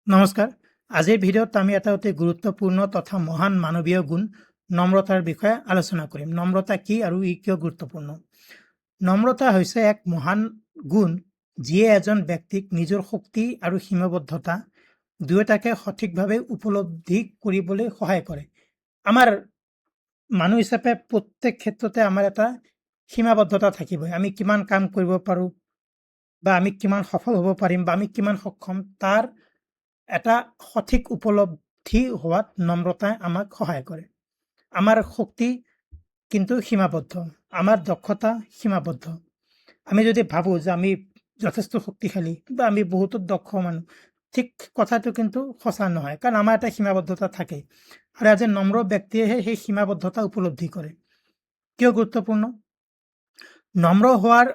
নমস্কাৰ। আজিৰ ভিডিঅ'ত আমি এটা অতি গুৰুত্বপূৰ্ণ তথা মহান মানৱীয় গুণ নম্ৰতাৰ বিষয়ে আলোচনা কৰিম। নম্ৰতা কি আৰু ই কিয় গুৰুত্বপূৰ্ণ? নম্ৰতা হৈছে এক মহান গুণ যিয়ে এজন ব্যক্তিক নিজৰ শক্তি আৰু সীমাবদ্ধতা দুয়োটাকে সঠিকভাৱে উপলব্ধি কৰিবলৈ সহায় কৰে। আমাৰ মানুহ হিচাপে প্ৰত্যেক ক্ষেত্ৰতে আমাৰ এটা সীমাবদ্ধতা থাকিবই। আমি কিমান কাম কৰিব পাৰোঁ বা আমি কিমান সফল হ'ব পাৰিম বা আমি কিমান সক্ষম তাৰ এটা সঠিক উপলব্ধি হোৱাত নম্ৰতাই আমাক সহায় কৰে। আমাৰ শক্তি কিন্তু সীমাবদ্ধ, আমাৰ দক্ষতা সীমাবদ্ধ। আমি যদি ভাবোঁ যে আমি যথেষ্ট শক্তিশালী বা আমি বহুতো দক্ষ মানুহ, ঠিক কথাটো কিন্তু সঁচা নহয়, কাৰণ আমাৰ এটা সীমাবদ্ধতা থাকে আৰু এজন নম্ৰ ব্যক্তিয়েহে সেই সীমাবদ্ধতা উপলব্ধি কৰে। কিয় গুৰুত্বপূৰ্ণ? নম্ৰ হোৱাৰ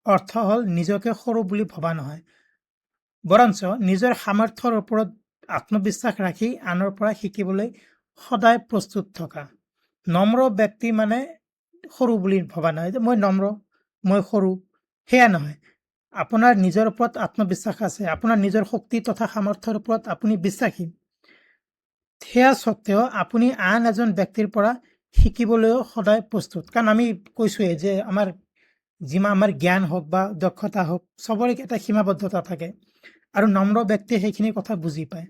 অৰ্থ হ'ল নিজকে সৰু বুলি ভবা নহয়, বৰঞ্চ নিজৰ সামৰ্থ্যৰ ওপৰত আত্মবিশ্বাস ৰাখি আনৰ পৰা শিকিবলৈ সদায় প্ৰস্তুত থকা। নম্ৰ ব্যক্তি মানে সৰু বুলি ভবা নহয় যে মই নম্ৰ, মই সৰু, সেয়া নহয়। আপোনাৰ নিজৰ ওপৰত আত্মবিশ্বাস আছে, আপোনাৰ নিজৰ শক্তি তথা সামৰ্থ্যৰ ওপৰত আপুনি বিশ্বাসী। সেয়া স্বত্বেও আপুনি আন এজন ব্যক্তিৰ পৰা শিকিবলৈও সদায় প্ৰস্তুত। কাৰণ আমি কৈছোঁৱেই যে আমাৰ জ্ঞান হওক বা দক্ষতা হওক, চবৰে এটা সীমাবদ্ধতা থাকে আৰু নম্ৰ ব্যক্তিয়ে সেইখিনি কথা বুজি পায়।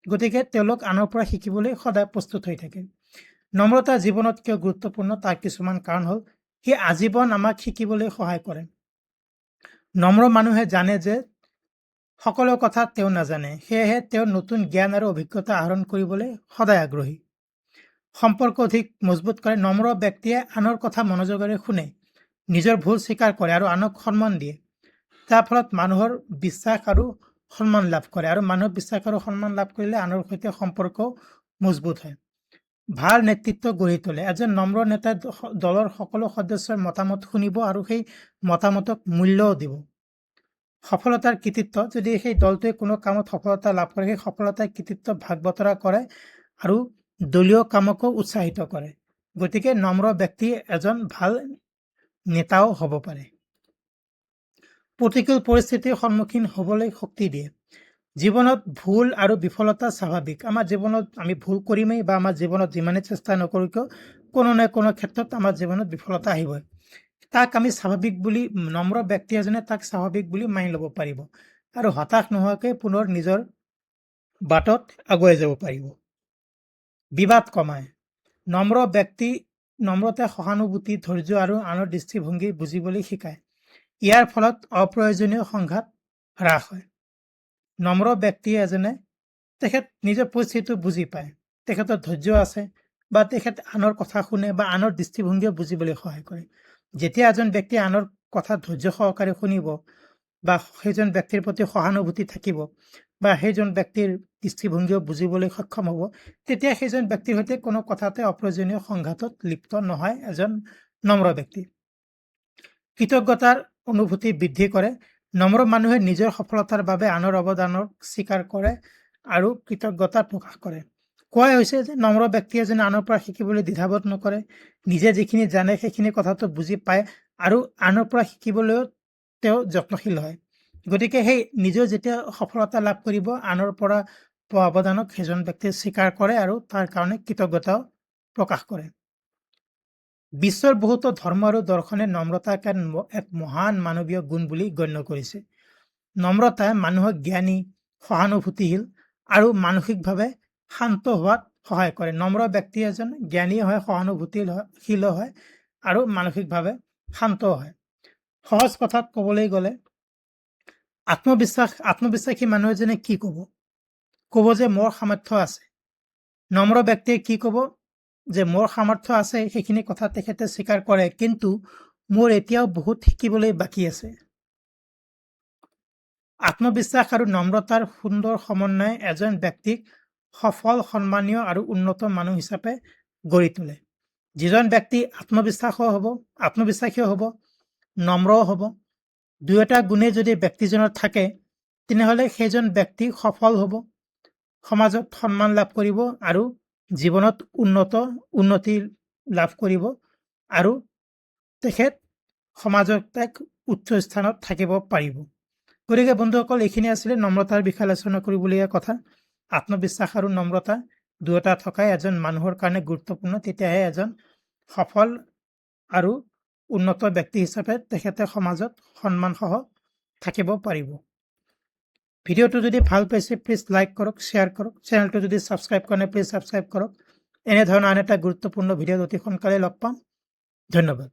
গতিকে তেওঁলোক আনৰ পৰা শিকিবলৈ সদায় প্ৰস্তুত হৈ থাকে। নম্ৰতা জীৱনত কিয় গুৰুত্বপূৰ্ণ তাৰ কিছুমান কাৰণ হ'ল সি আজীৱন আমাক শিকিবলৈ সহায় কৰে। নম্ৰ মানুহে জানে যে সকলো কথা তেওঁ নাজানে, সেয়েহে তেওঁ নতুন জ্ঞান আৰু অভিজ্ঞতা আহৰণ কৰিবলৈ সদায় আগ্ৰহী। সম্পৰ্ক অধিক মজবুত কৰে। নম্ৰ ব্যক্তিয়ে আনৰ কথা মনোযোগেৰে শুনে, নিজৰ ভুল স্বীকাৰ কৰে আৰু আনক সন্মান দিয়ে। তাৰ ফলত মানুহৰ বিশ্বাস আৰু সন্মান লাভ কৰে আৰু মানুহৰ বিশ্বাস আৰু সন্মান লাভ কৰিলে আনৰ সৈতে সম্পৰ্ক মজবুত হয়। ভাল নেতৃত্ব গঢ়ি তোলে। এজন নম্ৰ নেতাই দলৰ সকলো সদস্যৰ মতামত শুনিব আৰু সেই মতামতক মূল্যও দিব। সফলতাৰ কৃতিত্ব, যদি সেই দলটোৱে কোনো কামত সফলতা লাভ কৰে, সেই সফলতাৰ কৃতিত্ব ভাগ বতৰা কৰে আৰু দলীয় কামকো উৎসাহিত কৰে। গতিকে নম্ৰ ব্যক্তি এজন ভাল নেতাও হ'ব পাৰে। প্ৰতিকূল পৰিস্থিতিৰ সন্মুখীন হ'বলৈ শক্তি দিয়ে। জীৱনত ভুল আৰু বিফলতা স্বাভাৱিক। আমাৰ জীৱনত আমি ভুল কৰিমেই বা আমাৰ জীৱনত যিমানেই চেষ্টা নকৰোঁ কিয় কোনো না কোনো ক্ষেত্ৰত আমাৰ জীৱনত বিফলতা আহিবই। তাক আমি স্বাভাৱিক বুলি, নম্ৰ ব্যক্তি এজনে তাক স্বাভাৱিক বুলি মানি ল'ব পাৰিব আৰু হতাশ নোহোৱাকৈ পুনৰ নিজৰ বাটত আগুৱাই যাব পাৰিব। বিবাদ কমায়। নম্ৰতাই সহানুভূতি, ধৈৰ্য আৰু আনৰ দৃষ্টিভংগী বুজিবলৈ শিকায়। ইয়াৰ ফলত অপ্ৰয়োজনীয় সংঘাত হ্ৰাস হয়। নম্ৰ ব্যক্তি এজনে তেখেত নিজৰ পৰিস্থিতিটো বুজি পায়, তেখেতৰ ধৈৰ্য আছে বা তেখেত আনৰ কথা শুনে বা আনৰ দৃষ্টিভংগীও বুজিবলৈ সহায় কৰে। যেতিয়া এজন ব্যক্তিয়ে আনৰ কথা ধৈৰ্য সহকাৰে শুনিব বা সেইজন ব্যক্তিৰ প্ৰতি সহানুভূতি থাকিব বা সেইজন ব্যক্তিৰ দৃষ্টিভংগীও বুজিবলৈ সক্ষম হ'ব, তেতিয়া সেইজন ব্যক্তিৰ সৈতে কোনো কথাতে অপ্ৰয়োজনীয় সংঘাতত লিপ্ত নহয় এজন নম্ৰ ব্যক্তি। কৃতজ্ঞতাৰ অনুভূতি বৃদ্ধি কৰে। নম্ৰ মানুহে নিজৰ সফলতাৰ বাবে আনৰ অৱদানক স্বীকাৰ কৰে আৰু কৃতজ্ঞতা প্ৰকাশ কৰে। কোৱা হৈছে যে নম্ৰ ব্যক্তি এজনে আনৰ পৰা শিকিবলৈ দ্বিধাবোধ নকৰে, নিজে যিখিনি জানে সেইখিনি কথাটো বুজি পায় আৰু আনৰ পৰা শিকিবলৈও তেওঁ যত্নশীল হয়। গতিকে সেই নিজেও যেতিয়া সফলতা লাভ কৰিব, আনৰ পৰা পোৱা অৱদানক সেইজন ব্যক্তিয়ে স্বীকাৰ কৰে আৰু তাৰ কাৰণে কৃতজ্ঞতাও প্ৰকাশ কৰে। বিশ্বৰ বহুতো ধৰ্ম আৰু দৰ্শনে নম্ৰতাক এক মহান মানৱীয় গুণ বুলি গণ্য কৰিছে। নম্ৰতাই মানুহক জ্ঞানী, সহানুভূতিশীল আৰু মানসিকভাৱে শান্ত হোৱাত সহায় কৰে। নম্ৰ ব্যক্তি এজন জ্ঞানী হয়, সহানুভূতিশীল হয় আৰু মানসিকভাৱে শান্ত হয়। সহজ কথাত ক'বলৈ গ'লে আত্মবিশ্বাসী মানুহ এজনে কি ক'ব যে মোৰ সামৰ্থ্য আছে। নম্ৰ ব্যক্তিয়ে কি ক'ব যে মোৰ সামৰ্থ্য আছে, সেইখিনি কথা তেখেতে স্বীকাৰ কৰে, কিন্তু মোৰ এতিয়াও বহুত শিকিবলৈ বাকী আছে। আত্মবিশ্বাস আৰু নম্ৰতাৰ সুন্দৰ সমন্বয়ে এজন ব্যক্তিক সফল, সন্মানীয় আৰু উন্নত মানুহ হিচাপে গঢ়ি তোলে। যিজন ব্যক্তি আত্মবিশ্বাসীও হ'ব, নম্ৰও হ'ব, দুয়োটা গুণেই যদি ব্যক্তিজনৰ থাকে, তেনেহ'লে সেইজন ব্যক্তি সফল হ'ব, সমাজত সন্মান লাভ কৰিব আৰু জীৱনত উন্নতি লাভ কৰিব আৰু তেখেত সমাজত এক উচ্চ স্থানত থাকিব পাৰিব। গতিকে বন্ধুসকল এইখিনি আছিলে নম্ৰতাৰ বিষয়ে আলোচনা কৰিবলগীয়া কথা। আত্মবিশ্বাস আৰু নম্ৰতা দুয়োটা থকাই এজন মানুহৰ কাৰণে গুৰুত্বপূৰ্ণ, তেতিয়াহে এজন সফল আৰু উন্নত ব্যক্তি হিচাপে তেখেতে সমাজত সন্মানসহ থাকিব পাৰিব। ভিডিঅ'টো যদি ভাল পাইছে প্লিজ লাইক কৰক, শ্বেয়াৰ কৰক। চেনেলটো যদি ছাবস্ক্ৰাইব কৰা নাই প্লিজ ছাবস্ক্ৰাইব কৰক। এনেধৰণৰ আন এটা গুৰুত্বপূৰ্ণ ভিডিঅ'ত অতি সোনকালে লগ পাম। ধন্যবাদ।